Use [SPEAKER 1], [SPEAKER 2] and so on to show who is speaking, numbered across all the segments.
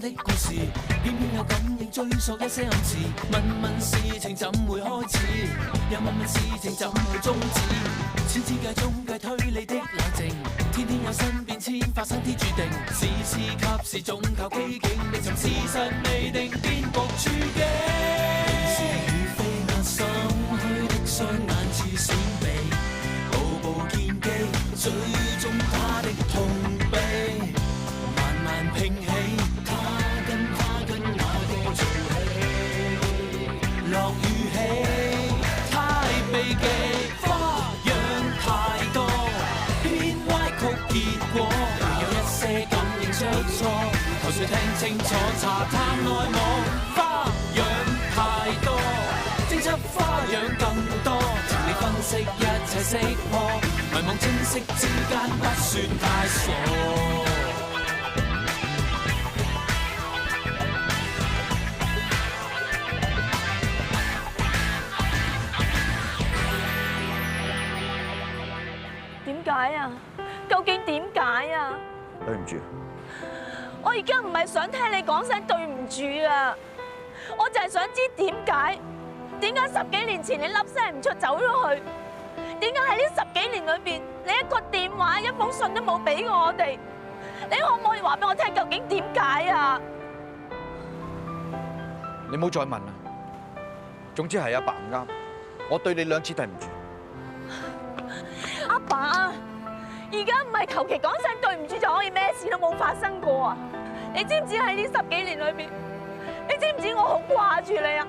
[SPEAKER 1] 的故事，偏偏有感應追溯一些暗示。問問事情怎會開始，又問問事情怎會終止。千之界中計推理的冷靜，天天有新變遷發生天注定。事事及時總靠機警，未尋事實未定，顛覆處境。是與非那心虛的雙眼似閃避，步步見機，最終他的痛悲。拼起，他跟那個做戲，落雨起，太避忌，花樣太多，偏歪曲結果，有一些感應出錯，求誰聽清楚，查探內幕，花樣太多，偵測花樣更多，條理分析一切識破，迷惘清晰之間不算太傻。
[SPEAKER 2] 點解啊？究竟點解啊？
[SPEAKER 3] 對唔住，
[SPEAKER 2] 我而家唔係想聽你講聲對唔住啊，我就係想知點解10幾年前你粒聲唔出走咗去？點解喺呢10幾年裏邊，你一個電話、一封信都冇俾過我哋？你可唔可以話俾我聽究竟點解啊？
[SPEAKER 3] 你唔好再問啦。總之係阿爸唔啱，我對你2次對唔住。
[SPEAKER 2] 阿爸，而家唔係求其講聲對唔住就可以咩事都冇發生過啊！你知唔知喺呢10幾年裏邊，你知唔知我好掛住你啊？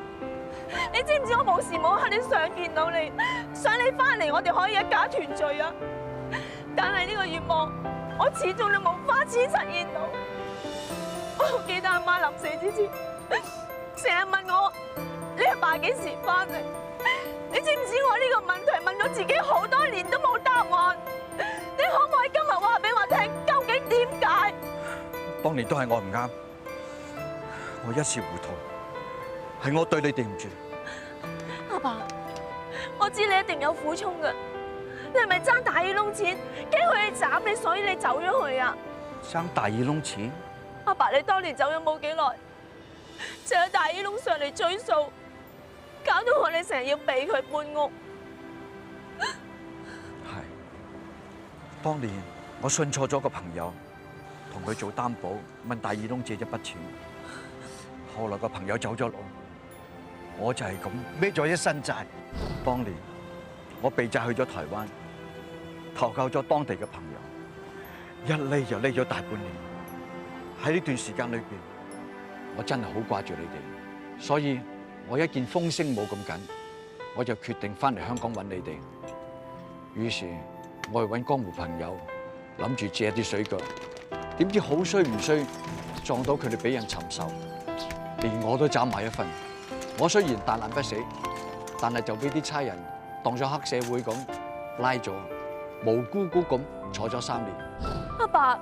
[SPEAKER 2] 你知唔知我無時無刻都想見到你，想你翻嚟，我哋可以一家團聚啊！但係呢個願望，我始終都冇花錢實現到。我好記得阿媽臨死之前，成日問我你阿爸幾時翻嚟？你知唔知我呢個問題問咗自己好多年都冇答案？你可唔可以今日話俾我聽，究竟點解？
[SPEAKER 3] 當年都係我唔啱，我一時糊塗，係我對你哋唔住。
[SPEAKER 2] 阿爸，我知你一定有苦衷㗎，你係咪爭大耳窿錢，驚佢哋斬你，所以你走咗去啊？
[SPEAKER 3] 爭大耳窿錢？
[SPEAKER 2] 阿爸，你當年走咗冇幾耐，就有大耳窿上嚟追數。搞到我哋成日要俾佢搬屋。
[SPEAKER 3] 係，當年我信錯咗個朋友，同佢做擔保，問大耳窿借一筆錢。後來個朋友走咗路，我就係咁孭咗一身債。當年我避債去咗台灣，投靠咗當地嘅朋友，一匿就匿咗大半年。喺呢段時間裏邊，我真係好掛住你哋，所以我一見風聲冇咁緊，我就決定翻嚟香港揾你哋。於是，我去揾江湖朋友，諗住借啲水腳，點知好衰唔衰，撞到佢哋俾人尋仇，連我都斬埋一份。我雖然大難不死，但係就俾啲差人當咗黑社會咁拉咗，無辜辜咁坐咗3年。
[SPEAKER 2] 阿爸，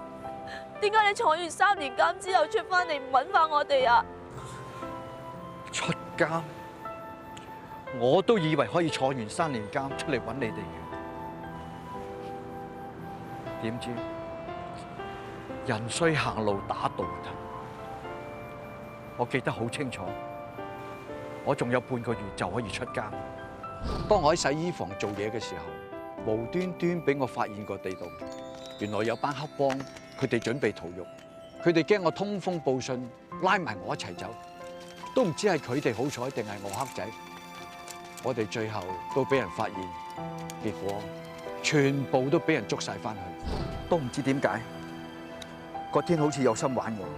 [SPEAKER 2] 點解你坐完3年監之後出翻嚟唔揾翻我哋啊？
[SPEAKER 3] 出監，我都以為可以坐完3年監出嚟揾你哋嘅，點知人衰行路打倒騰。我記得好清楚，我仲有半個月就可以出監。當我喺洗衣房做嘢嘅時候，無端端俾我發現個地道，原來有班黑幫，佢哋準備逃獄，佢哋驚我通風報信，拉埋我一齊走。都唔知係佢哋好彩定係我黑仔，我哋最後都俾人發現，結果全部都俾人捉晒翻去，都唔知點解。個天好似有心玩我。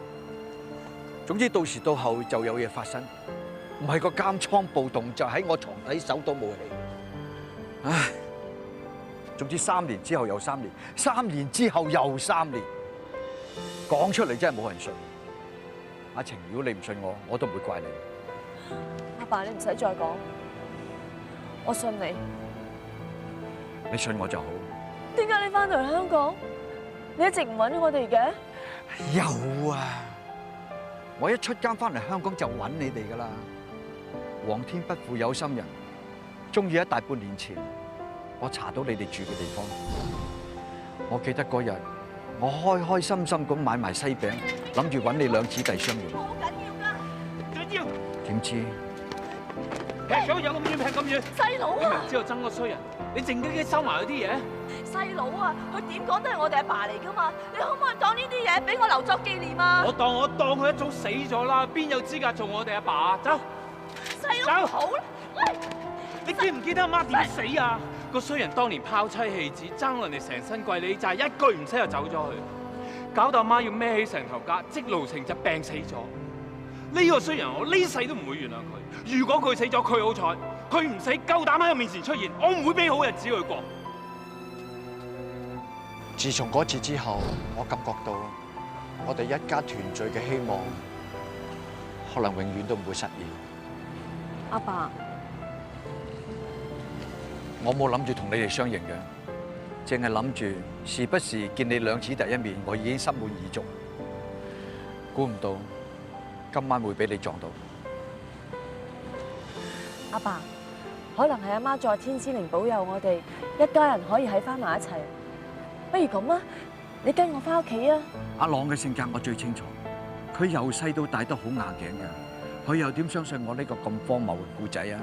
[SPEAKER 3] 總之到時到後就有嘢發生，唔係個監倉暴動，就喺我床底手都冇氣。唉，總之3年之後又3年，3年之後又3年，講出嚟真係冇人信。阿晴，如果你唔信我，我都唔會怪你。
[SPEAKER 2] 阿爸，你唔使再講，我信你。
[SPEAKER 3] 你信我就好。
[SPEAKER 2] 點解你翻到嚟香港，你一直唔揾我哋嘅？
[SPEAKER 3] 有啊，我一出監翻嚟香港就揾你哋噶啦。皇天不負有心人，終於喺大半年前，我查到你哋住嘅地方。我記得嗰日我開開心心咁買埋西餅，諗住揾你兩姊弟相認。
[SPEAKER 2] 好緊要㗎！
[SPEAKER 4] 緊要，
[SPEAKER 3] 點知
[SPEAKER 4] 劈咗有咁遠，劈咁遠。
[SPEAKER 2] 細佬啊！
[SPEAKER 4] 你明知道憎個衰人，你靜雞雞收埋嗰啲嘢。
[SPEAKER 2] 細佬啊，佢點講都係我哋阿爸嚟㗎嘛！你可唔可以當呢啲嘢俾我留作紀念啊？
[SPEAKER 4] 我當佢一早死咗啦，邊有資格做我哋阿爸啊？走！
[SPEAKER 2] 細佬好啦，喂！
[SPEAKER 4] 你記唔記得阿媽點死啊？個衰人當年拋妻棄子，爭人哋成身貴利債，一句唔識就走咗去，搞到阿媽要孭起成頭家，積勞成疾病死咗。呢個衰人我呢世都唔會原諒佢。如果佢死咗，佢好彩；佢唔死，夠膽喺我面前出現，我唔會俾好日子佢過。
[SPEAKER 3] 自從嗰次之後，我感覺到我哋一家團聚嘅希望，可能永遠都唔會實現。
[SPEAKER 2] 阿爸，
[SPEAKER 3] 我冇諗住同你哋相認嘅，淨係諗住時不時見你兩姊弟一面，我已經心滿意足。估唔到今晚會俾你撞到。
[SPEAKER 2] 阿爸，可能係阿媽在天之靈保佑我哋一家人可以喺翻埋一齊。不如咁啊，你跟我翻屋企啊！
[SPEAKER 3] 阿朗嘅性格我最清楚，佢由細到大都好硬頸嘅，佢又點相信我呢個咁荒謬嘅故仔啊？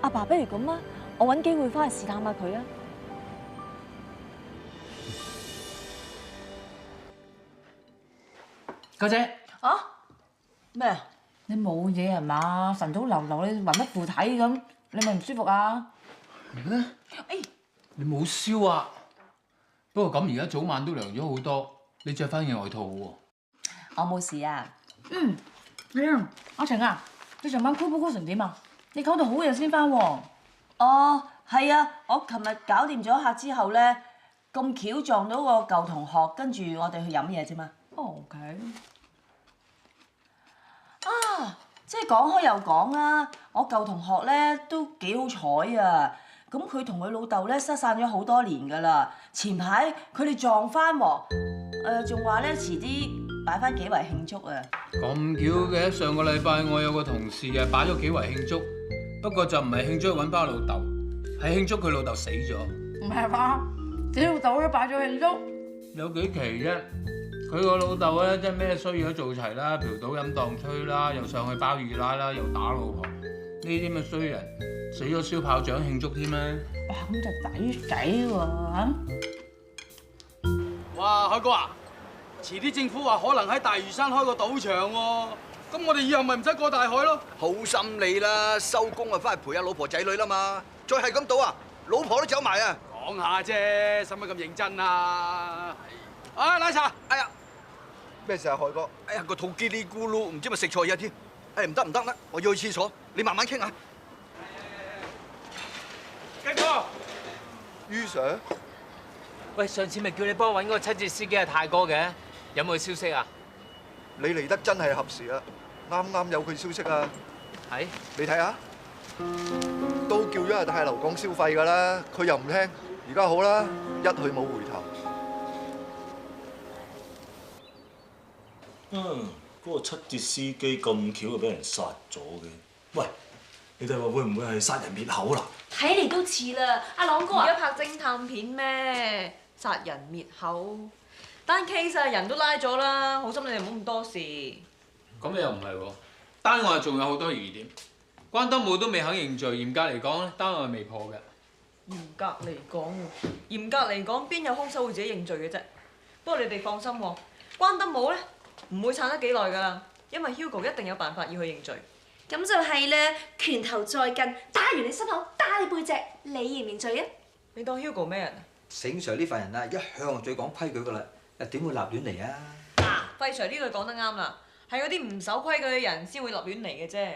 [SPEAKER 2] 阿爸，不如咁啊，我揾機會翻去試探下佢啊！
[SPEAKER 5] 家姐，
[SPEAKER 6] 啊？咩啊？
[SPEAKER 5] 你冇嘢係嘛？晨早流流，你魂不附體咁，你咪唔舒服啊？
[SPEAKER 6] 誒，
[SPEAKER 7] 你冇燒啊？不過咁而家早晚都涼咗好多，你着翻件外套喎。
[SPEAKER 5] 我冇事啊。阿晴啊，你上班 call 成點啊？你搞到好夜先翻喎。
[SPEAKER 6] 哦，係啊，我琴日搞掂咗客之後咧，咁巧撞到個舊同學，跟住我哋去飲嘢啫嘛。
[SPEAKER 5] OK。
[SPEAKER 6] 啊，即係講開又講啊，我舊同學咧都幾好彩啊！咁佢同佢老豆咧失散咗好多年㗎啦，前排佢哋撞翻喎，仲話咧遲啲擺翻幾圍慶祝啊！
[SPEAKER 7] 咁巧嘅，上個禮拜我有個同事啊擺咗幾圍慶祝，不過就唔係慶祝揾翻老豆，係慶祝佢老豆死咗。
[SPEAKER 5] 唔係嘛？自己老豆都擺咗慶祝。
[SPEAKER 7] 有幾奇啫？佢個老豆咧真係咩衰嘢都做齊啦，嫖賭飲蕩吹啦，又上去包二奶啦，又打老婆，呢啲咁嘅衰人死咗燒炮仗慶祝添咩？
[SPEAKER 5] 哇，咁就抵死喎嚇！
[SPEAKER 8] 哇，海哥啊，遲啲政府話可能喺大嶼山開個賭場喎，咁我哋以後咪唔使過大海咯。
[SPEAKER 9] 好心你啦，收工啊，翻去陪下老婆仔女啦嘛。再係咁賭啊，老婆都走埋啊。
[SPEAKER 8] 講下啫，使乜咁認真啊？啊，奶茶，
[SPEAKER 9] 哎呀，咩事啊，海哥？哎呀，個肚嘰哩咕嚕，唔知咪食錯嘢添。哎，唔得唔得啦，我要去廁所，你慢慢傾下。
[SPEAKER 4] 繼哥，
[SPEAKER 9] 于 Sir，
[SPEAKER 4] 喂，上次咪叫你幫我揾嗰個七節司機係泰哥嘅，有冇消息啊？
[SPEAKER 9] 你嚟得真係合時啊！啱啱有佢消息啊！
[SPEAKER 4] 係，
[SPEAKER 9] 你睇下，都叫咗阿太留港消費㗎啦，佢又唔聽。而家好啦，一去冇回頭。
[SPEAKER 10] 嗰個七節司機咁巧就俾人殺咗嘅。喂，你哋話會唔會係殺人滅口啦？
[SPEAKER 2] 睇嚟都似啦，阿朗哥而家拍偵探片咩？殺人滅口，單 case 啊人都拉咗啦，好心你哋唔好咁多事。
[SPEAKER 7] 咁你又唔係喎，單案仲有好多疑點，關德武都未肯認罪，嚴格嚟講咧，單案係未破嘅。
[SPEAKER 2] 嚴格嚟講，嚴格嚟講，邊有兇手會自己認罪嘅啫？不過你哋放心喎，關德武咧唔會撐得幾耐㗎啦，因為 Hugo 一定有辦法要去認罪。
[SPEAKER 11] 咁就係啦，拳頭再近，打完你心口，打你背脊，你認唔認罪啊？
[SPEAKER 2] 你當 Hugo 咩人啊？
[SPEAKER 12] 醒 Sir 呢份人啊，一向就最講規矩㗎啦，又點會立亂嚟啊？
[SPEAKER 2] 嗱，費 Sir 呢句講得啱啦，係嗰啲唔守規矩嘅人先會立亂嚟嘅啫。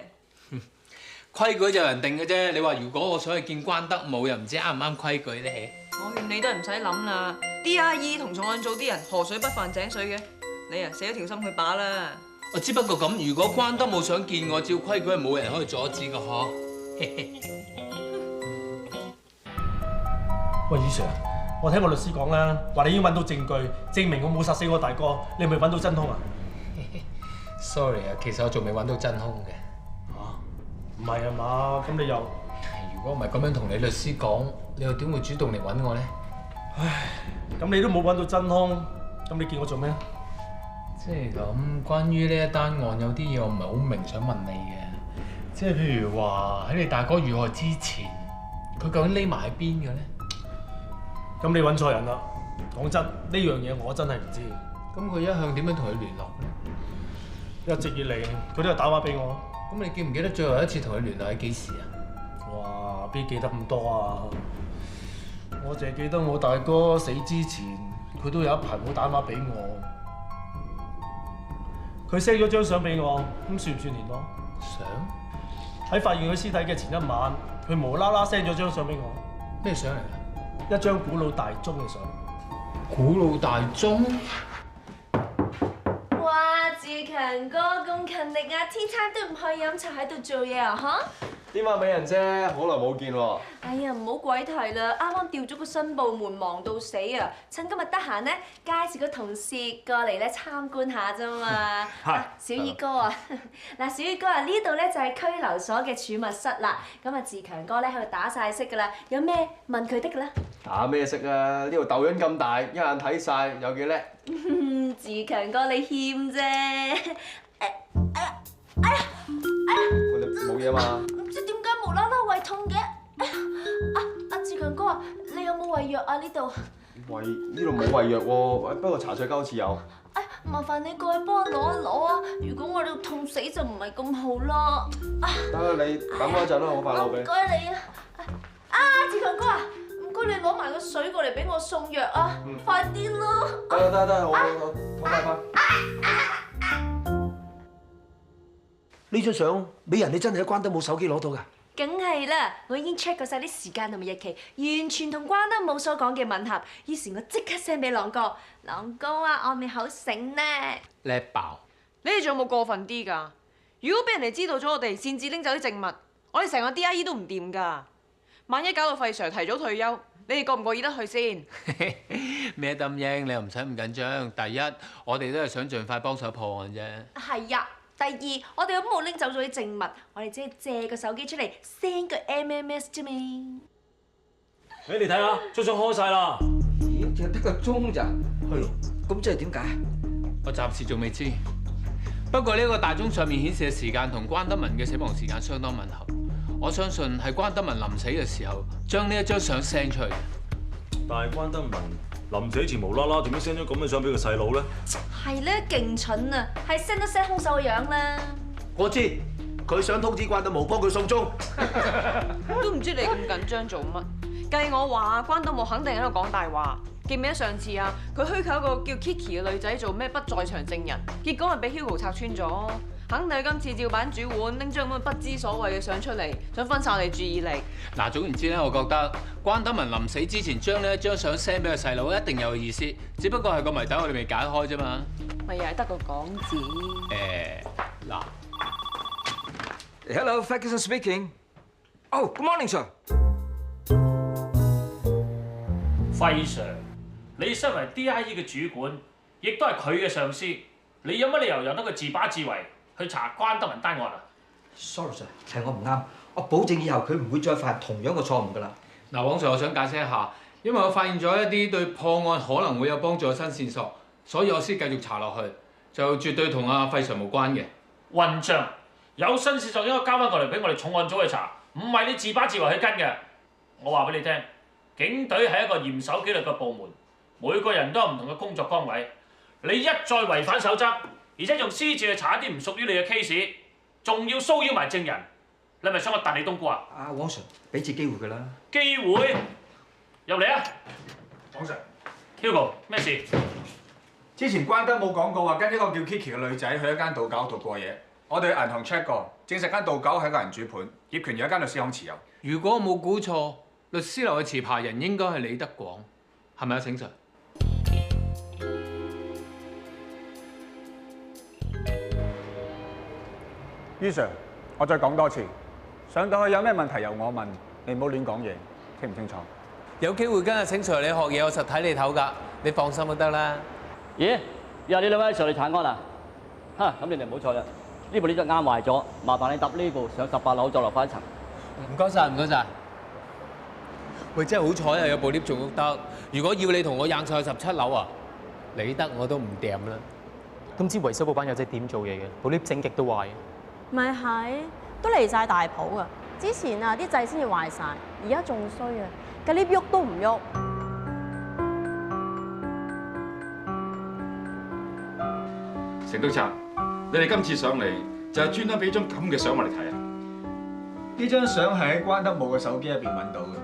[SPEAKER 7] 規矩就有人定嘅啫，你話如果我想去見關德武，又唔知啱唔啱規矩咧？
[SPEAKER 2] 我勸你都係唔使諗啦，DIE 同重案組啲人河水不犯井水嘅，你啊死咗條心佢把啦。
[SPEAKER 7] 我只不過咁，如果關德武想見我，照規矩係冇人可以阻止㗎嗬。
[SPEAKER 4] 喂，余 Sir，我聽我律師講啦，話你已經揾到證據，證明我冇殺死我大哥，你係咪揾到真兇啊
[SPEAKER 7] Sorry 啊，其實我仲未揾到真兇嘅。
[SPEAKER 4] 唔係啊嘛，咁你又？
[SPEAKER 7] 如果唔係咁樣同你律師講，你又點會主動嚟揾我咧？
[SPEAKER 8] 唉，咁你都冇揾到真兇，咁你見我做咩？
[SPEAKER 7] 即係咁，關於呢一單案有啲嘢我唔係好明，想問你嘅。即係譬如話喺你大哥遇害之前，佢究竟匿埋喺邊嘅咧？
[SPEAKER 8] 咁你揾錯人啦！講真，呢樣嘢我真係唔知。
[SPEAKER 7] 咁佢一向點樣同佢聯絡咧？
[SPEAKER 8] 一直以嚟佢都有打電話俾我。
[SPEAKER 7] 咁你記唔記得最後一次同佢聯絡係幾時啊？
[SPEAKER 8] 哇！邊記得咁多啊？我淨係記得我大哥死之前，佢都有一排冇打電話俾我。佢 send 咗張相俾我，咁算唔算聯絡？
[SPEAKER 7] 相？
[SPEAKER 8] 喺發現佢屍體嘅前一晚，佢無啦啦 send 咗張相俾我。
[SPEAKER 7] 咩相嚟㗎？
[SPEAKER 8] 一張古老大鐘嘅相。
[SPEAKER 7] 古老大鐘？
[SPEAKER 11] 哇！志強哥咁勤力啊，天餐都唔去飲茶喺度做嘢啊嚇！
[SPEAKER 13] 點啊，美人姐，好耐冇見喎！
[SPEAKER 11] 哎呀，唔好鬼提啦，啱啱調咗個新部門，忙到死啊！趁今日得閒咧，介紹個同事過嚟咧參觀下啫嘛。小二哥啊，嗱，小二哥啊，呢度咧就係拘留所嘅儲物室啦。咁啊，志強哥咧喺度打晒色噶啦，有咩問佢得噶啦。
[SPEAKER 13] 打咩色啊？呢度豆潤咁大，一眼睇晒，有幾叻？
[SPEAKER 11] 志強哥你謙啫。
[SPEAKER 13] 冇嘢嘛？
[SPEAKER 11] 唔知點解無啦啦胃痛嘅？阿志強哥啊，你有冇胃藥啊？呢度
[SPEAKER 13] 呢度冇胃藥喎，不過茶水間好似有。
[SPEAKER 11] 麻煩你過去幫我攞一攞啊！如果我哋痛死就唔係咁好啦。
[SPEAKER 13] 得啦，你等我一陣啦，好快攞俾。
[SPEAKER 11] 唔該你啊！志強哥啊，唔該你攞埋個水過嚟俾我送藥啊！快啲咯！
[SPEAKER 13] 得，我好快。
[SPEAKER 12] 呢張相，美人你真係喺關德武手機攞到㗎？
[SPEAKER 11] 梗係啦，我已經 check 過晒啲時間同埋日期，完全同關德武所講嘅吻合。於是我即刻 send 俾朗哥。朗哥啊，我咪好醒呢！
[SPEAKER 7] 叻爆！
[SPEAKER 5] 你哋仲有冇過分啲㗎？如果俾人哋知道咗我哋擅自拎走啲證物，我哋成個 DIE 都唔掂㗎。萬一搞到費 Sir 提早退休，你哋過唔過意得去先？
[SPEAKER 7] 咩咁英？你又唔使咁緊張。第一，我哋都係想盡快幫手破案啫。
[SPEAKER 11] 係呀。第二，我哋都冇拎走咗啲證物，我哋只係借個手機出嚟 send 個 MMS 啫嘛。
[SPEAKER 14] 你睇下，張相開晒啦。
[SPEAKER 12] 咦，淨係得個鐘咋？係咯。咁即係點解？
[SPEAKER 7] 我暫時仲未知。不過呢個大鐘上面顯示嘅時間同關德文嘅死亡時間相當吻合。我相信係關德文臨死嘅時候將呢一張相 send 出去。
[SPEAKER 10] 但係關德文臨死前無啦啦，做咩 send 咗咁嘅相俾個細佬咧？
[SPEAKER 11] 係咧，勁蠢啊！係 send 都 send 兇手嘅樣啦。
[SPEAKER 12] 我知，佢想通知關德武幫佢送終。
[SPEAKER 5] 都唔知你咁緊張做乜？計我話，關德武肯定喺度講大話。記唔記得上次啊？佢虛構一個叫 Kiki 嘅女仔做咩不在場證人，結果係俾 Hugo 拆穿咗。肯定今次照版主碗拎張咁嘅不知所謂嘅相出嚟，想分散我哋注意力。
[SPEAKER 7] 嗱，總言之咧，我覺得關德文臨死之前將呢一張相 send 俾個細佬，一定有意思，只不過係個謎底我哋未解開啫嘛。
[SPEAKER 5] 咪又係得個講字。
[SPEAKER 7] 嗱
[SPEAKER 12] Hello, Ferguson speaking. Oh, good morning, sir.
[SPEAKER 14] 費 Sir， 你身為 DIE 嘅主管，亦都係佢嘅上司，你有乜理由由得佢自把自為去查關德文單案啊
[SPEAKER 12] ？Sorry, sir， 係我唔啱，我保證以後佢唔會再犯同樣嘅錯誤㗎啦。
[SPEAKER 7] 嗱，黃 Sir， 我想解釋一下，因為我發現咗一啲對破案可能會有幫助嘅新線索，所以我先繼續查落去，就絕對同阿費 Sir 無關嘅。
[SPEAKER 14] 混帳，有新線索應該交翻過嚟俾我哋重案組去查，唔係你自把自為去跟嘅。我話俾你聽，警隊係一個嚴守紀律嘅部門，每個人都有唔同嘅工作崗位。你一再違反守則，而且用私自去查一啲唔屬於你嘅 case， 仲要騷擾埋證人，你係咪想我揼你冬菇啊？
[SPEAKER 12] 阿黃 Sir， 俾次機會㗎啦。
[SPEAKER 14] 機會入嚟啊！黃 Sir，Hugo 咩事？
[SPEAKER 15] 之前關德武講過話跟一個叫 Kiki 嘅女仔去一間賭狗度過夜，我哋去銀行 check 過，證實間賭狗係一個人主盤，業權由一間律師行持有。
[SPEAKER 7] 如果我冇估錯，律師樓嘅持牌人應該係李德廣，係咪啊，醒 Sir？
[SPEAKER 15] 于 Sir， 我再講多次，上到去有咩問題由我問，你唔好亂講嘢，清唔清楚？
[SPEAKER 7] 有機會跟阿醒 Sir 你學嘢，我實睇你頭㗎，你放心就得啦。
[SPEAKER 16] 咦？以後你兩位上嚟查案啊？嚇，咁你哋唔好錯啦，呢部呢隻啱壞咗，麻煩你搭呢部上18樓再落翻一層。
[SPEAKER 7] 唔該晒，唔該晒。喂，真係好彩啊！有部 lift 仲喐得。如果要你同我硬上去17樓啊，你得我都唔掂啦。
[SPEAKER 17] 咁知維修部班友仔點做嘢嘅？部 lift 整極都壞。
[SPEAKER 18] 咪係，都離晒大譜啊！之前啊啲掣先至壞晒，而家仲衰啊！個 lift 喐都唔喐。
[SPEAKER 19] 成督察，你哋今次上嚟就係專登俾張咁嘅相我嚟睇啊？
[SPEAKER 15] 呢張相係喺關德武嘅手機入邊揾到嘅。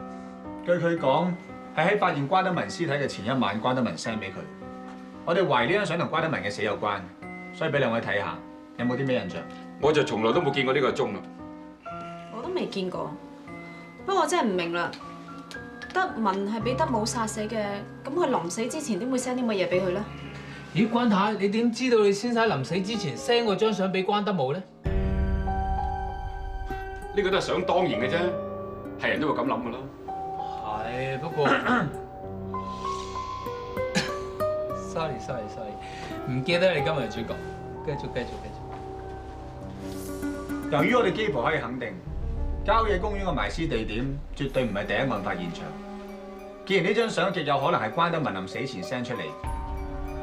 [SPEAKER 15] 據佢講，係喺發現關德文屍體嘅前一晚，關德文 send 俾佢。我哋懷疑呢張相同關德文嘅死有關，所以俾兩位睇下，有冇啲咩印象？
[SPEAKER 19] 我就從來都冇見過呢個鐘啦。
[SPEAKER 5] 我都未見過，不過我真係唔明啦。德文係俾德武殺死嘅，咁佢臨死之前點會 send 啲乜嘢俾佢咧？
[SPEAKER 7] 咦，關太，你點知道你先生臨死之前 send 嗰張相俾關德武咧？
[SPEAKER 19] 呢個都係想當然嘅啫，係人都會咁諗噶啦。
[SPEAKER 7] 係，不過sorry， 唔記得你今日係主角，繼續。
[SPEAKER 15] 由於我哋幾乎可以肯定，郊野公園嘅埋屍地點絕對唔係第一案發現場。既然呢張相極有可能係關德文臨死前 send 出嚟，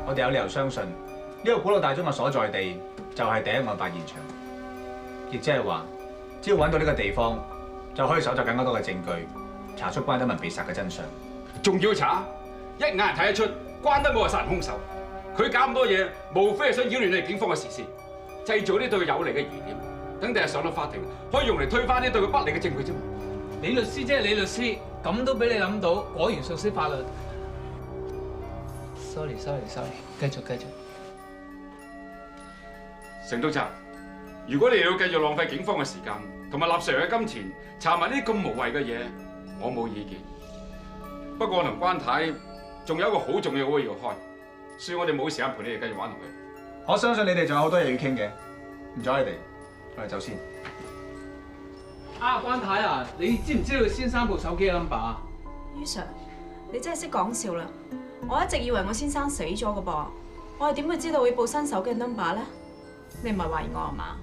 [SPEAKER 15] 我哋有理由相信呢個古老大鐘嘅所在地就係第一案發現場。亦即係話，只要揾到呢個地方，就可以搜集更加多嘅證據，查出關德文被殺嘅真相。
[SPEAKER 19] 仲要查？一眼睇得出關德武係殺人兇手。佢搞咁多嘢，無非係想擾亂你哋警方嘅視線，製造呢對佢有利嘅疑點。等第日上到法庭，可以用嚟推翻呢對佢不利嘅證據啫嘛。
[SPEAKER 7] 你律師即係你律師，咁都俾你諗到，果然熟悉法律。sorry， 繼續。
[SPEAKER 19] 成督察，如果你要繼續浪費警方嘅時間同埋納稅人嘅金錢查埋呢啲咁無謂嘅嘢，我冇意見。不過我同關太仲有一個好重要嘅會要開，所以我哋冇時間陪你哋繼續玩落去。
[SPEAKER 15] 我相信你哋仲有好多嘢要傾嘅，唔阻你哋，我哋走先。
[SPEAKER 7] 關太啊，你知唔知道先生部手機嘅 number 啊？
[SPEAKER 5] 于 Sir， 你真係識講笑啦！我一直以為我先生死咗㗎噃，我係點會知道佢部新手機嘅 number 咧？你唔係懷疑我係嘛？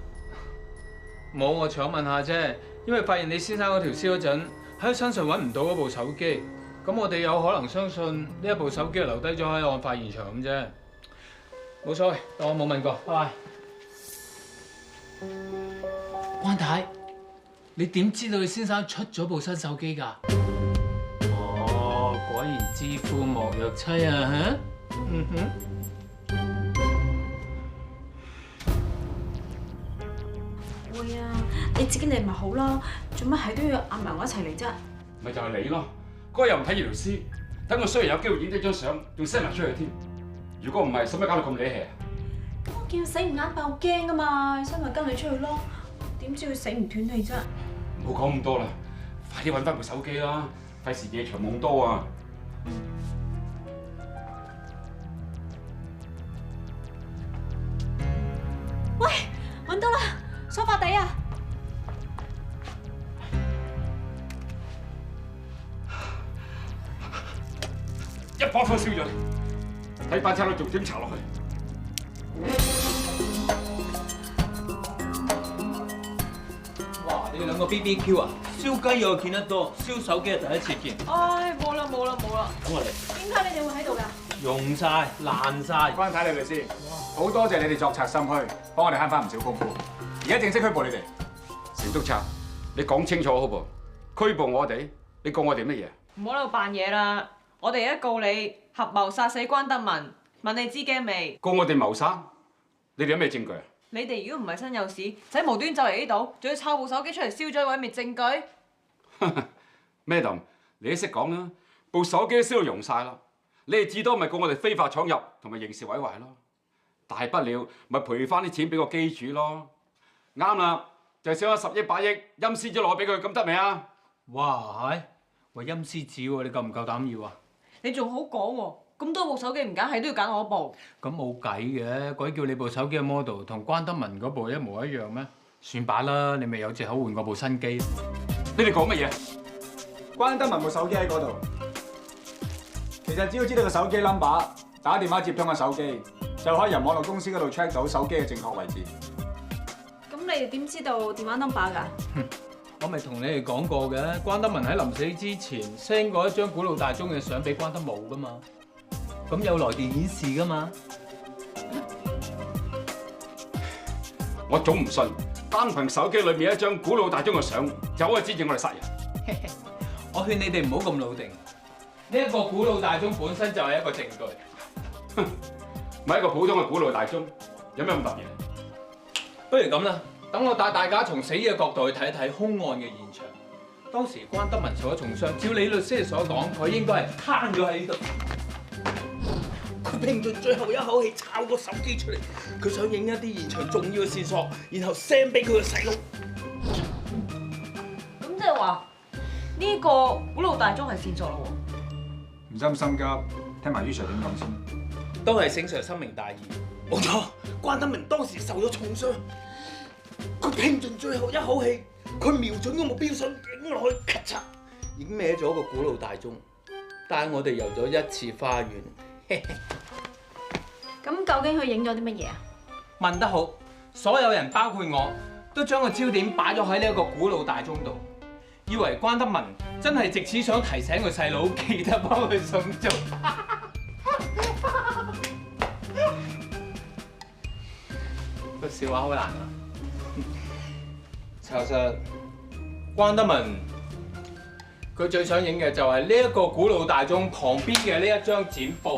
[SPEAKER 7] 冇，我搶問下啫。因為發現你先生嗰條屍嗰陣喺佢身上揾唔到嗰部手機，咁我哋有可能相信呢一部手機係留低咗喺案發現場咁啫。冇所謂，當我冇問過。拜拜。關太，你點知道你先生出咗部新手機㗎？哦，果然知夫莫若妻啊！嚇，
[SPEAKER 5] 會啊，你自己嚟咪好咯，做乜係都要嗌埋我一齊嚟啫？
[SPEAKER 19] 咪就係你咯，嗰日又唔睇住條屍，等我雖然有機會影低張相，仲 send 埋出去添。如果唔係，使乜搞到咁理氣啊？
[SPEAKER 5] 咁我見佢死唔眼爆驚㗎嘛，所以咪跟你出去咯。點知佢死唔斷氣啫？
[SPEAKER 19] 唔好講咁多啦，快啲揾翻部手機啦，費事夜長夢多啊！
[SPEAKER 5] 喂，揾到啦，梳化底啊！
[SPEAKER 19] 一把火燒咗你，睇班差佬仲點查落去？
[SPEAKER 7] 哇！你哋兩個 BBQ 啊？燒雞我見得多，燒手機係第一次見。
[SPEAKER 5] 唉，冇啦。
[SPEAKER 7] 等我嚟。
[SPEAKER 5] 點解你哋會喺度㗎？
[SPEAKER 7] 用晒，爛晒。
[SPEAKER 15] 關太，你律師，好多謝你哋作賊心虛，幫我哋慳翻唔少功夫。而家正式拘捕你哋。
[SPEAKER 19] 小督察，你講清楚好噃，拘捕我哋，你告我哋乜嘢？
[SPEAKER 5] 唔好喺度扮嘢啦！我哋而家告你合謀殺死關德文，問你知驚未？
[SPEAKER 19] 告我哋謀殺？你哋有咩證據啊？
[SPEAKER 5] 你哋如果唔係身有屎，使無端走嚟呢度，仲要抄部手機出嚟燒咗毀滅證據
[SPEAKER 19] ？Madam， 你都識講啦，部手機都燒到溶晒啦，你哋至多咪告我哋非法闖入同埋刑事毀壞咯，大不了咪賠翻啲錢俾個機主咯。啱啦，就係燒咗10億8億，陰司紙攞俾佢，咁得未啊？
[SPEAKER 7] 哇係，喂陰司紙喎，你夠唔夠膽要啊？
[SPEAKER 5] 你仲好講喎，咁多部手機唔揀，係都要揀我部。
[SPEAKER 7] 咁冇計嘅，鬼叫你部手機嘅 model 同關德文嗰部一模一樣咩？算把啦，你咪有藉口換過部新機。
[SPEAKER 19] 你哋講乜嘢？
[SPEAKER 15] 關德文部手機喺嗰度，其實只要知道個手機 number， 打電話接通個手機，就可以由網絡公司嗰度 check 到手機嘅正確位置。
[SPEAKER 5] 咁你哋點知道電話 number 㗎？
[SPEAKER 7] 我咪同你哋講過嘅，關德文喺臨死之前 send 過一張古老大鐘嘅相俾關德武噶嘛，咁有來電顯示噶嘛。
[SPEAKER 19] 我總唔信，單憑手機裏面一張古老大鐘嘅相，就可以指證我哋殺人。
[SPEAKER 7] 我勸你哋唔好咁老定，呢一個古老大鐘本身就係一個證據。
[SPEAKER 19] 哼，咪一個普通嘅古老大鐘，有咩咁特別？
[SPEAKER 7] 不如咁啦，等我帶大家從死嘅角度去睇一睇兇案嘅現場。當時關德文受咗重傷，照李律師所講，佢應該係攤咗喺呢度。
[SPEAKER 20] 佢拼盡最後一口氣，抄個手機出嚟，佢想影一啲現場重要嘅線索，然後 send 俾佢個細佬。
[SPEAKER 5] 咁即係話呢個古老大鐘係線索咯喎。
[SPEAKER 15] 唔使咁心急，聽埋于 Sir 點講先。
[SPEAKER 20] 都係醒 Sir 深明大義，冇錯。關德文當時受咗重傷，佢拼盡最後一口氣，佢瞄準個目標想影落去，咔嚓，影歪咗個古老大鐘，帶我哋遊咗一次花園。
[SPEAKER 11] 咁究竟佢影咗啲乜嘢啊？
[SPEAKER 7] 問得好，所有人包括我都將個焦點擺咗喺呢一個古老大鐘度，以為關德文真係藉此想提醒個細佬記得幫佢送粥。個笑話好難啊！查實關德文佢最想影嘅就係呢一個古老大鐘旁邊嘅呢一張剪報。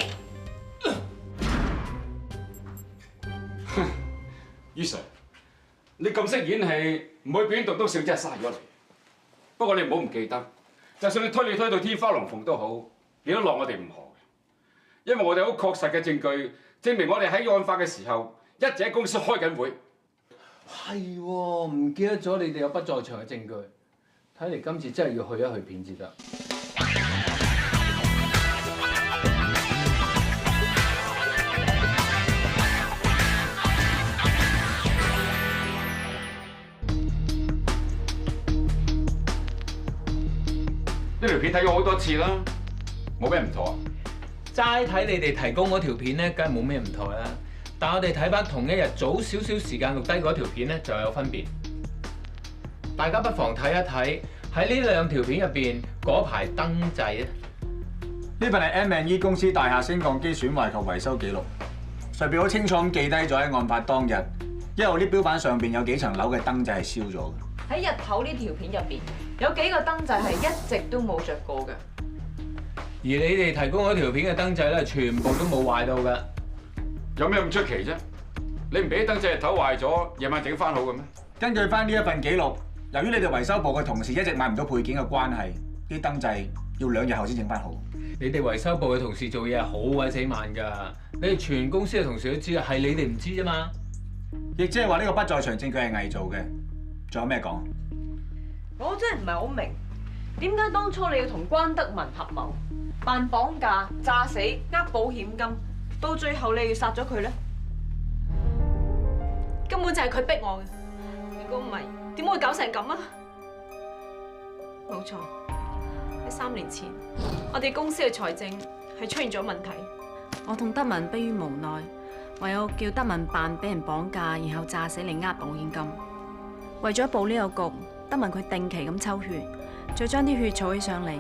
[SPEAKER 19] 于 Sir， 你咁識演戲，唔會表演棟篤笑真係嘥咗你。不過你唔好唔記得，就算你推到天花龍鳳都好，你都落我哋唔何嘅，因為我哋好確實嘅證據，證明我哋喺案發嘅時候一直喺公司開緊會。
[SPEAKER 7] 係喎，唔記得咗你哋有不在場嘅證據，睇嚟今次真係要去一去片至得。
[SPEAKER 19] 呢條片睇咗好多次啦，冇咩唔妥啊！
[SPEAKER 7] 齋睇你哋提供嗰條片咧，梗係冇咩唔妥啦。但我哋睇翻同一日早少少時間錄低嗰條片咧，就有分別。大家不妨睇一睇喺呢兩條片入邊嗰排燈掣啊！
[SPEAKER 15] 呢份係 M&E 公司大廈升降機損壞及維修記錄，上邊好清楚咁記低咗喺案發當日，一路啲標板上邊有幾層樓嘅燈掣係燒咗嘅。
[SPEAKER 5] 喺日頭呢條片入邊，有幾個燈掣係一直都冇着過嘅。
[SPEAKER 7] 而你哋提供嗰條片嘅燈掣咧，全部都冇壞到嘅。
[SPEAKER 19] 有咩咁出奇啫？你唔俾燈掣日頭壞咗，夜晚整翻好嘅咩？
[SPEAKER 15] 根據翻呢一份記錄，由於你哋維修部嘅同事一直買唔到配件嘅關係，啲燈掣要2日後先整翻好。
[SPEAKER 7] 你哋維修部嘅同事做嘢係好鬼死慢㗎，你哋全公司嘅同事都知啊，係你哋唔知啫嘛。
[SPEAKER 15] 亦即係話呢個不在場證據係偽造嘅。仲有咩講？
[SPEAKER 5] 我真係唔係好明，點解當初你要同關德文合謀，扮綁架、詐死、呃保險金，到最後你要殺咗佢咧？
[SPEAKER 11] 根本就係佢逼我嘅。如果唔係，點會搞成咁啊？冇錯，喺3年前，我哋公司嘅財政係出現咗問題。我同德文迫於無奈，唯有叫德文扮俾人綁架，然後詐死嚟呃保險金。為咗報呢個局，德文佢定期咁抽血，再將啲血儲起上嚟，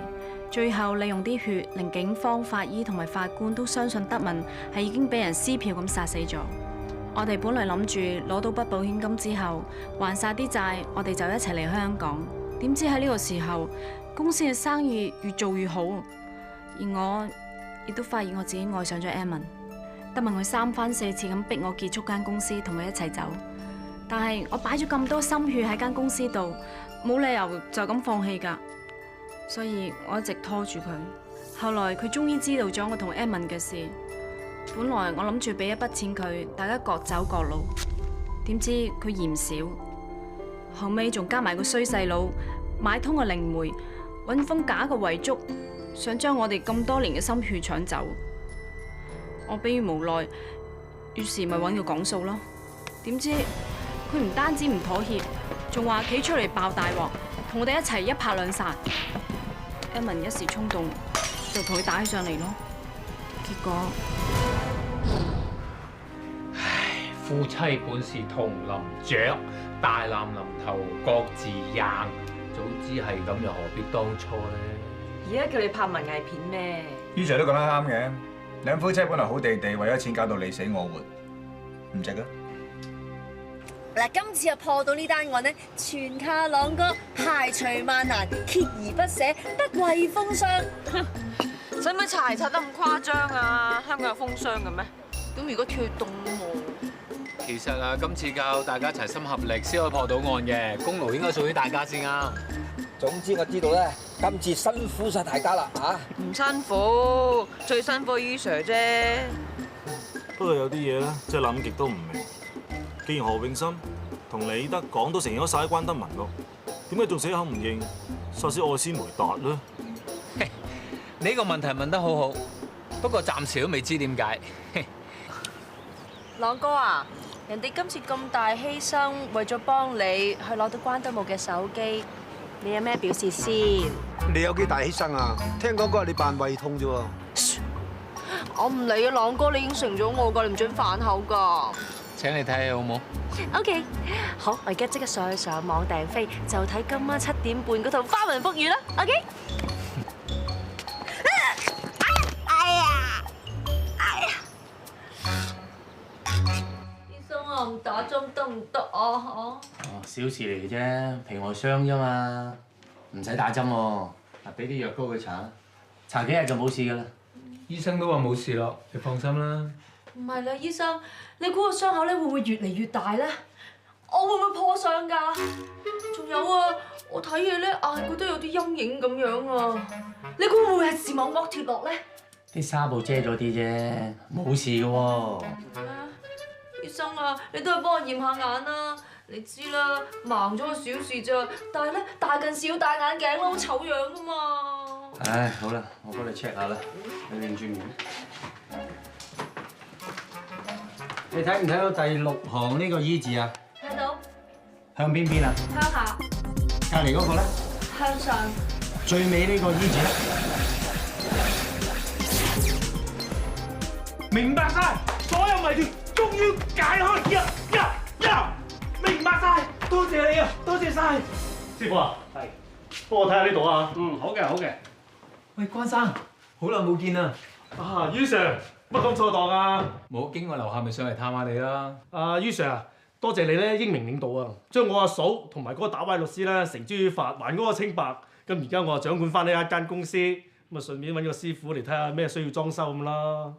[SPEAKER 11] 最後利用啲血令警方、法醫同埋法官都相信德文係已經俾人撕票咁殺死咗。我哋本來諗住攞到筆保險金之後還晒啲債，我哋就一齊嚟香港。點知喺呢個時候，公司嘅生意越做越好，而我亦都發現我自己愛上咗 Edmond。德文佢3番4次咁逼我結束間公司，同佢一齊走。但係我擺咗咁多心血喺間公司度，冇理由就咁放棄㗎，所以我一直拖住佢。後來佢終於知道咗我同 Edmond 嘅事，本來我諗住俾一筆錢佢，大家各走各路，點知佢嫌少，後尾仲加埋個衰細佬買通個靈媒，揾封假嘅遺囑，想將我哋咁多年嘅心血搶走。我迫於無奈，於是咪揾佢講數咯。點知佢唔單止唔妥協，仲話企出嚟爆大鑊，同我哋一齊一拍兩散。Edmond一時衝動，就同佢打起上嚟咯。結果，
[SPEAKER 7] 唉，夫妻本是同林雀，大難臨頭各自硬。早知係咁，又何必當初咧？
[SPEAKER 5] 而家叫你拍文藝片咩？
[SPEAKER 15] 於 Sir 都講得啱嘅，兩夫妻本來好地地，為咗錢搞到你死我活，唔值啊！
[SPEAKER 11] 嗱，今次又破到呢單案咧，全靠朗哥排除萬難，鍥而不捨，不畏風霜。
[SPEAKER 5] 使唔使查嚟查得咁誇張啊？香港有風霜嘅咩？咁如果脫凍喎？
[SPEAKER 7] 其實啊，今次靠大家齊心合力先可以破到案嘅，功勞應該屬於大家先啱。
[SPEAKER 12] 總之我知道咧，今次辛苦晒大家啦嚇。
[SPEAKER 5] 唔辛苦，最辛苦於 Sir 啫。
[SPEAKER 10] 不過有啲嘢咧，真係諗極都唔明。既然何永森同李德講都承認咗晒關德文咯，點解仲死口唔認殺死愛斯梅達咧？
[SPEAKER 7] 呢個問題問得好好，不過暫時都未知點解。
[SPEAKER 11] 朗哥啊，人哋今次咁大犧牲，為咗幫你去攞到關德武嘅手機，你有咩表示先？
[SPEAKER 20] 你有幾大犧牲啊？聽講嗰日你扮胃痛啫喎。
[SPEAKER 11] 我唔理啊，朗哥，你應承咗我㗎，你唔准反口㗎。
[SPEAKER 7] 請你睇戲好冇
[SPEAKER 11] ？OK， 好，我而家即刻上網訂飛，就睇今晚7點半嗰套《花雲福語》啦。OK。唔打針得唔得啊？
[SPEAKER 16] 哦，小事嚟啫，皮外傷啫嘛，唔使打針喎。嗱，俾啲藥膏佢搽，搽幾日就冇事噶啦。
[SPEAKER 7] 醫生都話冇事咯，你放心啦。
[SPEAKER 11] 唔係啦，醫生，你估個傷口咧會唔會越嚟越大咧？我會唔會破相㗎？仲有啊，我睇嘢咧眼覺得有啲陰影咁樣啊！你估會唔會係視網膜脫落咧？
[SPEAKER 16] 啲紗布遮咗啲啫，冇事噶喎。
[SPEAKER 11] 醫生啊，你都係幫我驗下眼啦！你知啦，盲咗個小事咋，但係咧大近視要戴眼鏡咯，好醜樣噶嘛！
[SPEAKER 16] 唉，好啦，我幫你 check 下啦，你擰轉面。你睇唔睇到第6行呢個 E 字啊？
[SPEAKER 11] 睇到。
[SPEAKER 16] 向邊邊啊？
[SPEAKER 11] 向下。
[SPEAKER 16] 隔離嗰個咧？
[SPEAKER 11] 向上。
[SPEAKER 16] 最尾呢個 E 字咧？
[SPEAKER 20] 明白晒，所有謎團終於解開呀！明白晒，多謝你啊，多謝晒。
[SPEAKER 8] 師傅啊，係，幫我睇下呢度啊。
[SPEAKER 14] 嗯，好嘅，好嘅。
[SPEAKER 7] 喂，關生，好耐冇見啦。
[SPEAKER 8] 啊，于 Sir， 乜咁錯檔啊？
[SPEAKER 7] 冇，經過樓下咪上嚟探下你啦。
[SPEAKER 8] 于 Sir 啊，多謝你咧英明領導啊，將我阿嫂同埋嗰個打歪律師咧繩之於法，還嗰個清白。咁而家我啊掌管翻呢一間公司，咁啊順便揾個師傅嚟睇下咩需要裝修咁啦。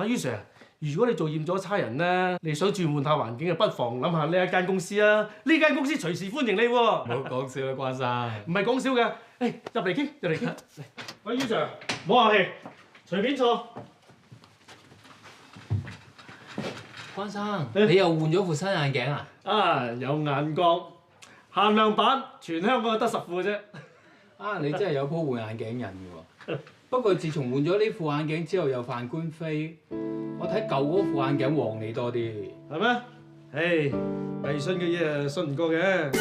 [SPEAKER 8] 於 Sir， 如果你做厭咗差人咧，你想轉換下環境，不妨諗下呢一間公司啊！呢間公司隨時歡迎你喎。
[SPEAKER 7] 唔好講笑啦，關生。
[SPEAKER 8] 唔係講笑嘅，誒入嚟傾，入嚟傾。喂，於 Sir， 唔好客氣，隨便坐。
[SPEAKER 7] 關生，你又換咗副新眼鏡啊？
[SPEAKER 8] 啊，有眼光，限量版，全香港得10副啫。
[SPEAKER 7] 啊，你真係有鋪換眼鏡人嘅喎。不過自從換咗呢副眼鏡之後，又犯官非，我睇舊嗰副眼鏡旺你多啲。
[SPEAKER 8] 係咩？唉，迷信嘅嘢信唔過嘅。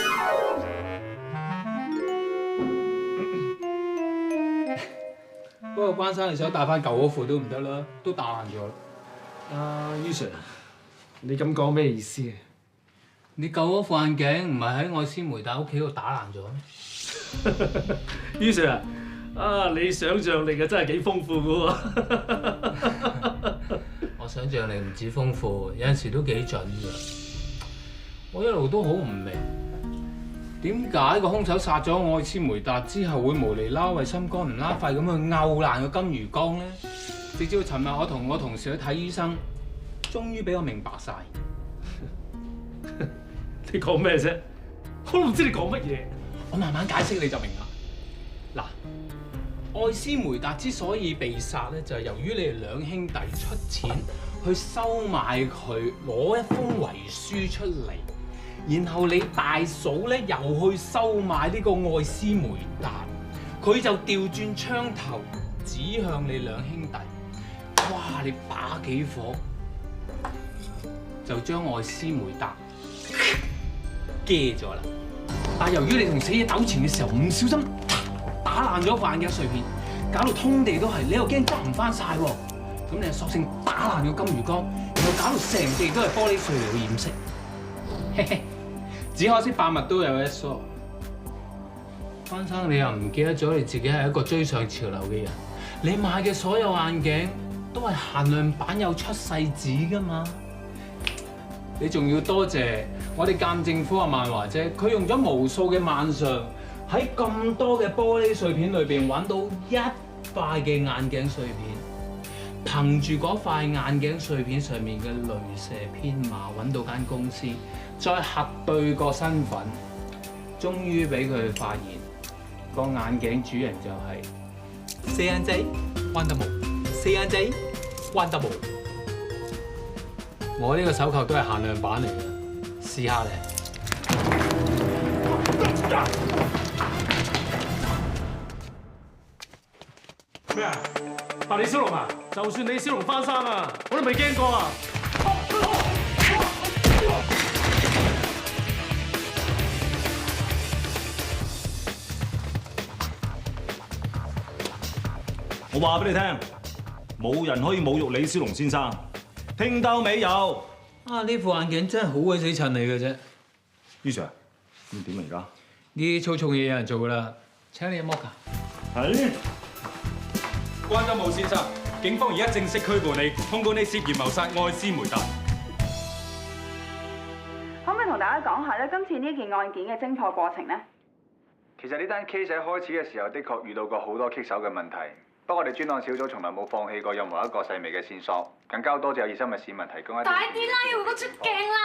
[SPEAKER 7] 不過關生，你想戴翻舊嗰副都唔得啦，都打爛咗啦。
[SPEAKER 8] 於 Sir， 你咁講咩意思啊？
[SPEAKER 7] 你舊嗰副眼鏡唔係喺愛斯梅達屋企度打爛咗咩？
[SPEAKER 8] 於 Sir 啊，你想像力啊真係幾豐富嘅喎！
[SPEAKER 7] 我想像力唔止豐富，有陣時都幾準㗎。我一路都好唔明，點解個兇手殺咗愛斯梅達之後會無厘啦為心肝唔拉肺咁去拗爛個金魚缸咧？直至到尋日我同我同事去睇醫生，終於俾我明白晒。
[SPEAKER 8] 你講咩啫？我都唔知你講乜嘢。
[SPEAKER 7] 我慢慢解釋你就明啦。嗱，愛斯梅達之所以被殺咧，就係由於你哋兩兄弟出錢去收買佢，攞一封遺書出嚟，然後你大嫂咧又去收買呢個愛斯梅達，佢就調轉槍頭指向你兩兄弟。哇！你把幾火就將愛斯梅達鋸咗啦。但由於你同死者糾纏嘅時候唔小心打爛咗副眼鏡碎片，搞到通地都係，你又驚執唔翻晒喎，咁你就索性打爛個金魚缸，然後搞到成地都係玻璃碎嚟去掩飾。嘿嘿，只可惜百物都有一疏，翻生你又唔記得咗你自己係一個追上潮流嘅人，你買嘅所有眼鏡都係限量版有出世紙㗎嘛？你仲要多謝我哋鑑政府阿萬華姐，佢用咗無數嘅晚上喺咁多嘅玻璃碎片裏邊揾到一塊嘅眼鏡碎片，憑住嗰塊眼鏡碎片上面嘅雷射編碼揾到間公司，再核對個身份，終於俾佢發現個眼鏡主人就係四眼仔彎得毛，四眼仔彎得毛。我呢個手扣都係限量版嚟嘅，試下咧。
[SPEAKER 8] 咩啊？白李小龍啊！就算李小龍翻生啊，我都未驚過啊！
[SPEAKER 10] 我話俾你聽，冇人可以侮辱李小龍先生。聽到未有？
[SPEAKER 7] 啊！呢副眼鏡真係好鬼死襯你嘅啫。
[SPEAKER 10] 于 Sir， 咁點啊而家？
[SPEAKER 7] 呢啲粗重嘢有人做㗎啦。請你飲摩卡。
[SPEAKER 10] 係。
[SPEAKER 19] 關德武先生，警方而家正式拘捕你，控告你涉嫌謀殺愛斯梅達。
[SPEAKER 21] 可唔可以同大家講下咧？今次呢件案件嘅偵破過程呢？
[SPEAKER 15] 其實呢單 case 喺開始嘅時候，的確遇到過好多棘手嘅問題。不過我哋專案小組從來冇放棄過任何一個細微嘅線索，更加多謝有熱心嘅市民提供一啲。
[SPEAKER 11] 快啲啦，Hugo 都出鏡啦！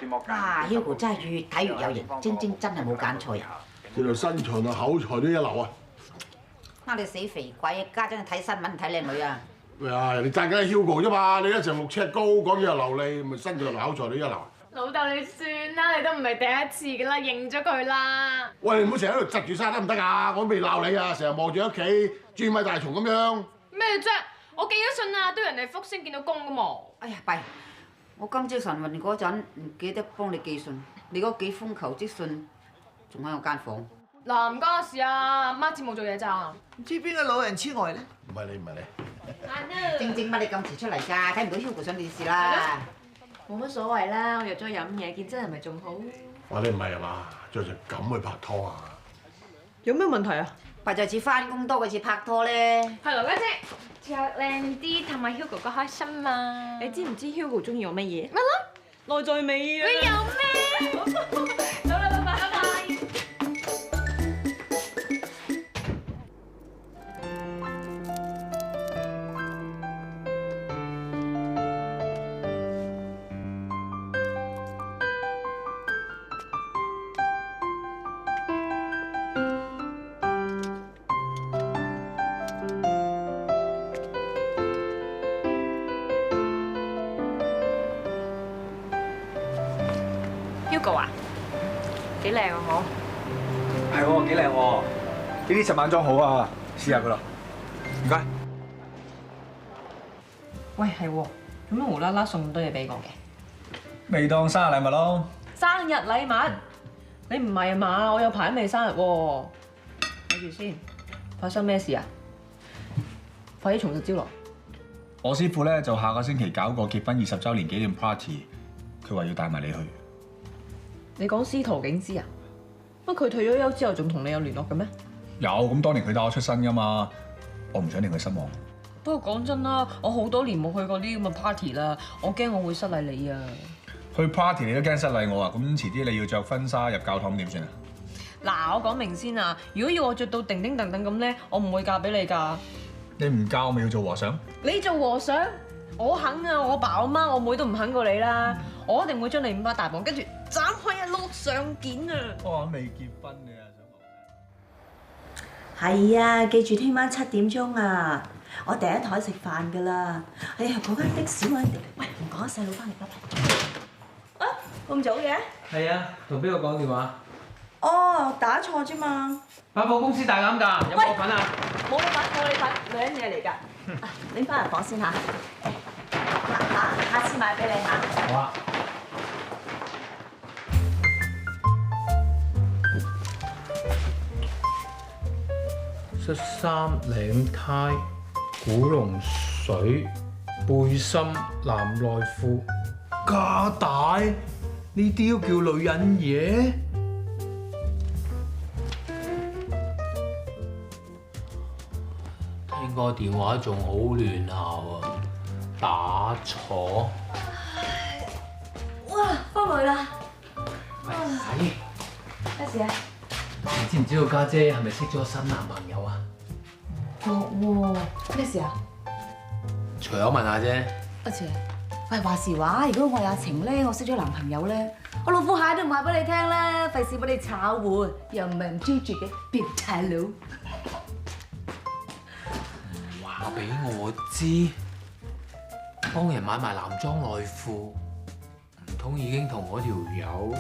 [SPEAKER 15] 驚我
[SPEAKER 22] 啊 ，Hugo 真係越睇越有型，晶晶真係冇揀錯人。
[SPEAKER 23] 佢條身材同口才都一流啊！
[SPEAKER 22] 你死肥鬼，家陣睇新聞睇靚女啊！
[SPEAKER 23] 咩啊？人哋讚緊係 Hugo 啫嘛，你一成6尺高，講嘢又流利，咪身材同口才都一流。
[SPEAKER 24] 老豆你算啦，你都唔係第一次㗎啦，認咗佢啦。
[SPEAKER 23] 喂，你唔好成日喺度窒住晒得唔得啊？我都未鬧你啊，成日望住屋企專米大蟲咁樣。
[SPEAKER 24] 咩啫？我寄咗信啊，都人哋覆先見到功㗎嘛。
[SPEAKER 22] 哎呀，弊！我今朝晨運嗰陣唔記得幫你寄信，你嗰幾封求職信仲喺我間房。
[SPEAKER 24] 嗱，唔關我事啊，媽節目做嘢咋？
[SPEAKER 22] 唔知邊個老人痴呆咧？
[SPEAKER 23] 唔係你，唔係你。
[SPEAKER 22] 正正乜你咁遲出嚟㗎？睇唔到 Hugo 上電視啦。
[SPEAKER 5] 冇乜所謂啦，我約咗飲嘢，見真人咪仲好。
[SPEAKER 23] 哇！你唔係啊嘛？着成咁去拍拖啊？
[SPEAKER 5] 有咩問題啊？
[SPEAKER 22] 咪就似翻工多過似拍拖咧。
[SPEAKER 24] 係羅家姐，着靚啲氹下 Hugo 哥開心嘛。
[SPEAKER 5] 你知唔知 Hugo 中意我乜嘢？
[SPEAKER 24] 乜咯？
[SPEAKER 5] 內在美啊！
[SPEAKER 24] 你有咩？走啦，拜拜，拜拜。Hugo 啊，幾靚啊我。
[SPEAKER 15] 係喎，幾靚喎！呢啲10晚裝好啊，試下佢啦。唔該。
[SPEAKER 5] 喂，係喎，做咩無啦啦送咁多嘢俾我嘅？
[SPEAKER 15] 未當生日禮物咯。
[SPEAKER 5] 生日禮物？你唔係啊嘛？我有排都未生日喎。睇住先，發生咩事啊？快啲從實招來。
[SPEAKER 15] 我師傅咧就下個星期搞個結婚20週年紀念 party， 佢話要帶埋你去。
[SPEAKER 5] 你講司徒景之啊？乜佢退咗休之後仲同你有聯絡嘅咩？
[SPEAKER 15] 有，咁當年佢帶我出身噶嘛，我唔想令佢失望。
[SPEAKER 5] 不過講真啦，我好多年冇去過啲咁嘅 party 啦，我驚我會失禮你啊。
[SPEAKER 15] 去 party 你都驚失禮我啊？咁遲啲你要着婚紗入教堂點算啊？
[SPEAKER 5] 嗱，我講明先啊，如果要我着到叮叮噹噹咁咧，我唔會嫁俾你㗎。
[SPEAKER 15] 你唔嫁我咪要做和尚？
[SPEAKER 5] 你做和尚？我肯啊！我爸我媽我妹都唔肯過你啦。我一定會將你5花大綁，跟住斬開一碌上件啊！
[SPEAKER 15] 我未結婚嘅
[SPEAKER 6] 係啊，記住聽晚7點鐘啊！我第一台食飯㗎啦。哎呀，嗰間的士我哋，喂，唔講細佬翻嚟啦。啊，咁早嘅？
[SPEAKER 7] 係啊，同邊個講電話？
[SPEAKER 6] 哦，打錯啫嘛。
[SPEAKER 7] 百貨公司大減價，有冇份啊？
[SPEAKER 6] 冇份，冇你份，女人嘢嚟㗎。啊，拎翻入房先嚇。下次買俾你嚇。
[SPEAKER 7] 好啊。恤衫、領呔、古龍水、背心、藍內褲、加帶，呢啲都叫女人嘢？
[SPEAKER 16] 聽個電話仲好亂下喎，打錯。
[SPEAKER 11] 哇，翻來啦！
[SPEAKER 16] 喂，阿姨，
[SPEAKER 11] 咩事啊？
[SPEAKER 16] 你知唔知道家姐係咪識咗新男朋友啊？
[SPEAKER 11] 咩事啊？
[SPEAKER 16] 隨口問下啫。
[SPEAKER 6] 阿姐，喂，話時話，如果我有阿晴咧，我識咗男朋友咧，我老虎蟹都唔話俾你聽啦，費事俾你炒換，又唔係唔追住嘅變態佬。
[SPEAKER 16] 話俾我知，幫人買埋男裝內褲，唔通已經同我條友？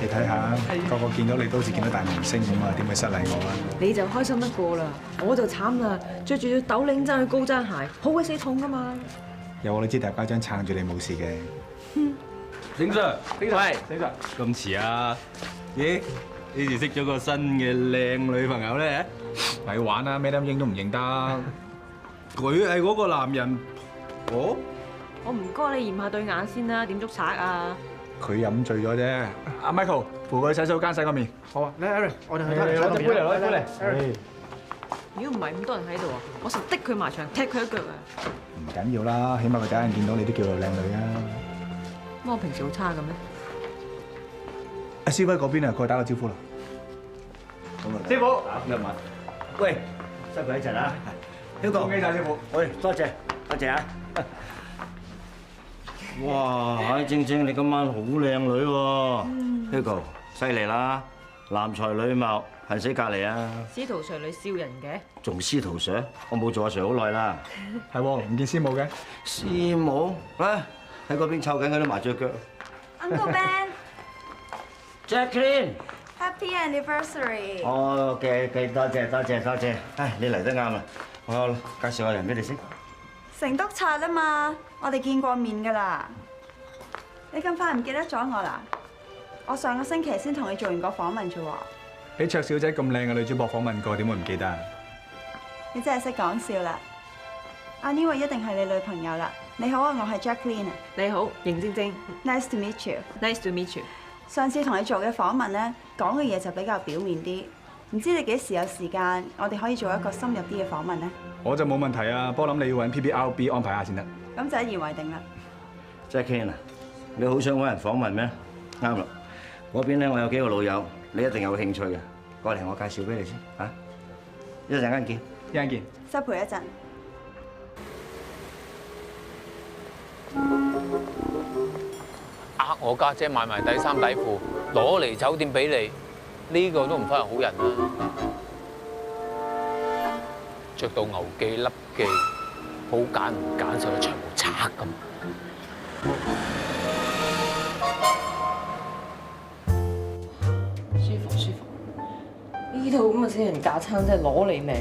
[SPEAKER 15] 你睇下，個個見到你都好似見到大明星咁啊，點會失禮我啊？
[SPEAKER 5] 你就開心得過啦，我就慘啦，着住條斗領踭去高踭鞋，好鬼死痛噶嘛！
[SPEAKER 15] 有我哋支大家長撐住你冇事嘅。
[SPEAKER 1] 醒 Sir，喂，醒 Sir，咁遲啊？咦，呢時識咗個新嘅靚女朋友咧？
[SPEAKER 15] 咪玩啦，Madam 英都唔認得。
[SPEAKER 1] 佢係嗰個男人。哦？
[SPEAKER 5] 我唔該你驗下對眼先啦，點捉賊啊？
[SPEAKER 15] 佢飲醉咗啫。阿 Michael，扶佢去洗手間洗個面。
[SPEAKER 8] 好啊，嚟 Aaron，我哋去攞
[SPEAKER 15] 攞隻杯嚟，攞隻杯嚟。
[SPEAKER 5] 如果唔係咁多人喺度啊，我實的佢埋牆踢佢一腳啊！
[SPEAKER 15] 唔緊要啦，起碼佢第一眼見到你都叫做靚女啊。
[SPEAKER 5] 乜我平時好差嘅咩？
[SPEAKER 15] 阿師威嗰邊啊，過去打個招呼啦。
[SPEAKER 2] 師傅，入埋。喂，辛苦一陣啊。Hugo，恭喜晒師傅。喂，多謝，多謝啊。哇，正正你今晚好靚女喎，Hugo，犀利啦，男才女貌，恨死隔離啊！
[SPEAKER 5] 司徒 Sir 你笑人嘅？
[SPEAKER 2] 仲司徒 Sir，我冇做阿 Sir 好耐啦。
[SPEAKER 15] 係喎，唔見師母嘅。
[SPEAKER 2] 師母，喂，喺嗰邊湊緊佢啲麻雀腳。
[SPEAKER 3] Uncle Ben，Jacqueline，Happy Anniversary。
[SPEAKER 2] 哦，嘅，多謝多謝多謝。唉，你嚟得啱啦，我介紹下人俾你先。
[SPEAKER 3] 成督察啊嘛，我哋見過面㗎啦。你咁快唔記得咗我啦？我上個星期先同你做完個訪問啫喎。
[SPEAKER 15] 俾卓小姐咁靚嘅女主播訪問過，點會唔記得啊？
[SPEAKER 3] 你真係識講笑啦！阿 New 一定係你女朋友啦。你好啊，我係 Jacqueline 啊。
[SPEAKER 5] 你好，邢晶晶。
[SPEAKER 3] Nice to meet you。Nice
[SPEAKER 5] to meet you。
[SPEAKER 3] 上次同你做嘅訪問咧，講嘅嘢就比較表面啲。唔知你幾時有時間，我哋可以做一個深入啲嘅訪問咧？
[SPEAKER 15] 我就冇問題啊，不過諗你要揾 PPRB 安排下先得。
[SPEAKER 3] 咁就一言為定啦。
[SPEAKER 2] Jacqueline 啊，你好想揾人訪問咩？啱啦，嗰邊咧我有幾個老友，你一定有興趣嘅，過嚟我介紹俾你先嚇。一陣間見，
[SPEAKER 15] 一陣見。
[SPEAKER 3] 失陪一陣。
[SPEAKER 16] 呃我家姐買埋底衫底褲，攞嚟酒店俾你，呢個都唔翻係好人啦！着到牛記笠記，好揀唔揀就係長毛賊咁。
[SPEAKER 5] 舒服舒服，呢套咁嘅死人架撐真係攞你命，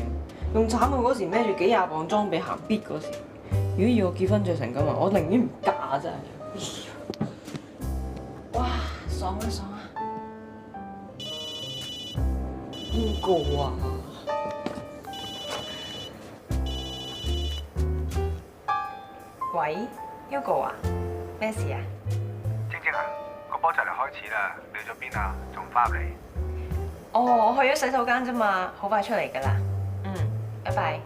[SPEAKER 5] 仲慘過嗰時孭住幾廿磅裝備行必嗰時。如果要我結婚着成咁啊，我寧願唔嫁真係。哇，爽啊爽啊！邊個啊？
[SPEAKER 3] 喂 ，Hugo 啊，咩事啊？
[SPEAKER 9] 晶晶啊，個波就嚟開始啦，你去咗邊啊？仲唔翻入嚟？
[SPEAKER 3] 哦，我去咗洗手間啫嘛，好快出嚟噶啦。拜拜。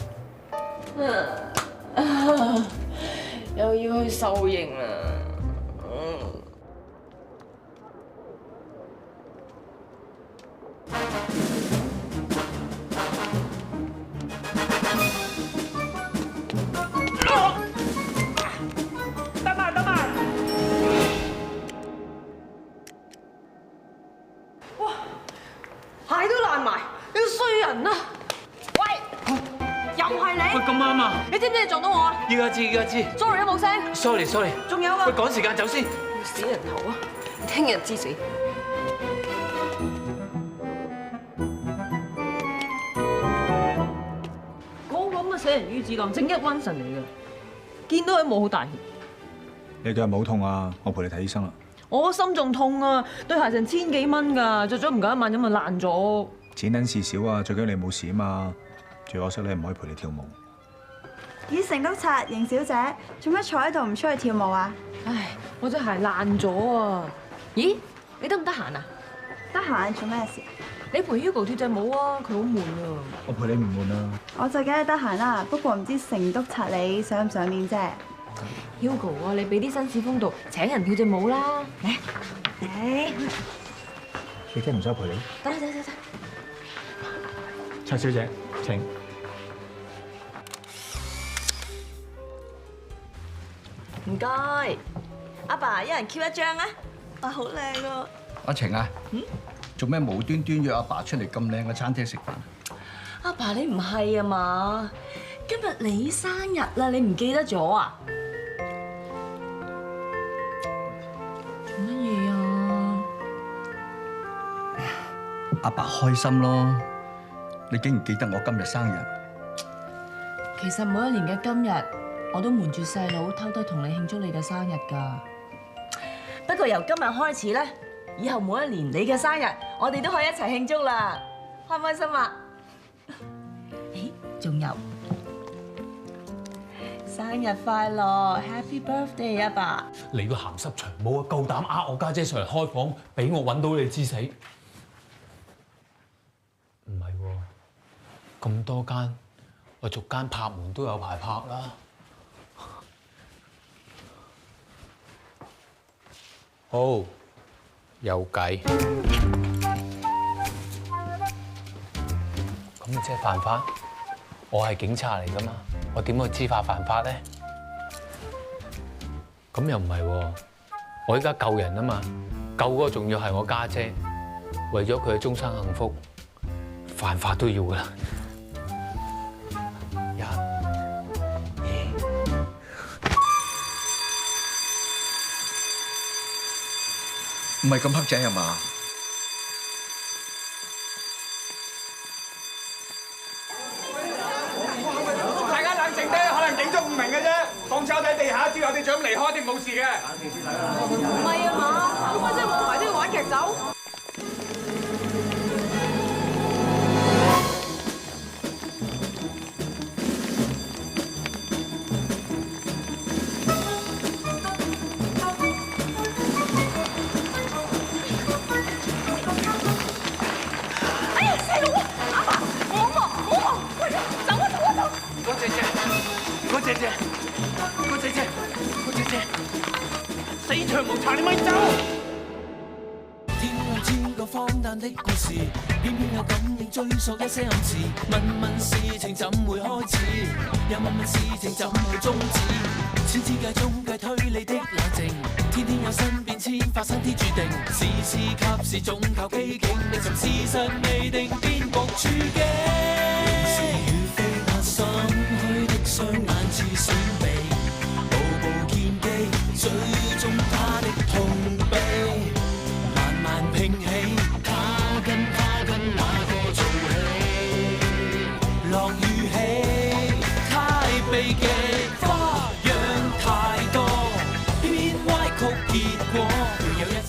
[SPEAKER 5] 又要去受刑啦。
[SPEAKER 4] 等埋！
[SPEAKER 5] 哇！鞋都爛埋，你個衰人啊！喂，又係你？
[SPEAKER 4] 喂，咁啱啊！
[SPEAKER 5] 你知唔知你撞到我啊？
[SPEAKER 4] 依家知。
[SPEAKER 5] Sorry 都冇聲。
[SPEAKER 4] Sorry。
[SPEAKER 5] 仲有啊！
[SPEAKER 4] 喂，趕時間走先。
[SPEAKER 5] 死人頭啊！聽日知死。嗰個咁嘅死人於子浪，正一瘟神嚟嘅，見到佢冇好大血。
[SPEAKER 15] 你腳冇痛啊？我陪你睇醫生啦。
[SPEAKER 5] 我心仲痛啊！對鞋成1000幾蚊㗎，着咗唔夠1萬咁就爛咗。
[SPEAKER 15] 錢銀事少啊，最緊要你冇事啊嘛。最可惜你唔可以陪你跳舞。
[SPEAKER 3] 咦，成督察，邢小姐，做乜坐喺度唔出去跳舞啊？
[SPEAKER 5] 唉，我隻鞋爛咗啊！咦，你得唔得閒啊？
[SPEAKER 3] 得閒做咩事？
[SPEAKER 5] 你陪 Hugo 跳隻舞啊，佢好悶啊！
[SPEAKER 15] 我陪你唔悶啊！
[SPEAKER 3] 我就梗係得閒啦，不過唔知成督察你想唔想面啫。
[SPEAKER 5] Hugo 啊，你俾啲紳士風度，請人跳隻舞啦！嚟，
[SPEAKER 15] 小姐唔使陪你。
[SPEAKER 5] 得。
[SPEAKER 15] 蔡小姐，請。
[SPEAKER 6] 唔該，阿爸一人 keep 一張啊！哇，好靚喎！
[SPEAKER 12] 阿晴啊，做咩無端端約阿爸出嚟咁靚嘅餐廳食飯？
[SPEAKER 6] 阿爸你唔係啊嘛？今日你生日啦，你唔記得咗啊？做乜嘢啊？
[SPEAKER 12] 阿爸開心咯，你竟然記得我今日生日。
[SPEAKER 6] 其實每一年嘅今日，我都瞞住細佬偷偷同你慶祝你嘅生日㗎。不過由今日開始咧，以後每一年你嘅生日，我哋都可以一齊慶祝啦，開唔開心啊？咦，仲有生日快樂 ，Happy Birthday 阿爸！
[SPEAKER 4] 你個鹹濕長毛啊，夠膽呃我家姐上嚟開房，俾我揾到你知死？唔係喎，咁多間，我逐間拍門都有排拍啦。好，有計。咁你即係犯法？我係警察嚟㗎嘛，我點會知法犯法咧？咁又唔係喎，我依家救人啊嘛，救嗰個仲要係我家姐，為咗佢嘅終生幸福，犯法都要㗎啦。
[SPEAKER 12] 唔係咁黑仔係嘛？
[SPEAKER 15] 大家冷靜啲，可能警鐘唔明嘅啫。放手喺地下，之後你想離開啲冇事嘅。
[SPEAKER 5] 唔係啊嘛，咁我真係冇牌都要玩劇走。
[SPEAKER 4] 死長毛茶，你咪走！
[SPEAKER 13] 天外千個荒誕的故事，偏偏有感應追溯一些暗示。問問事情怎會開始，又問問事情怎會終止。千之界中計推理的冷靜，天天有新變遷發生天注定。時時及時總靠機警，歷尋事實未定，變局處境。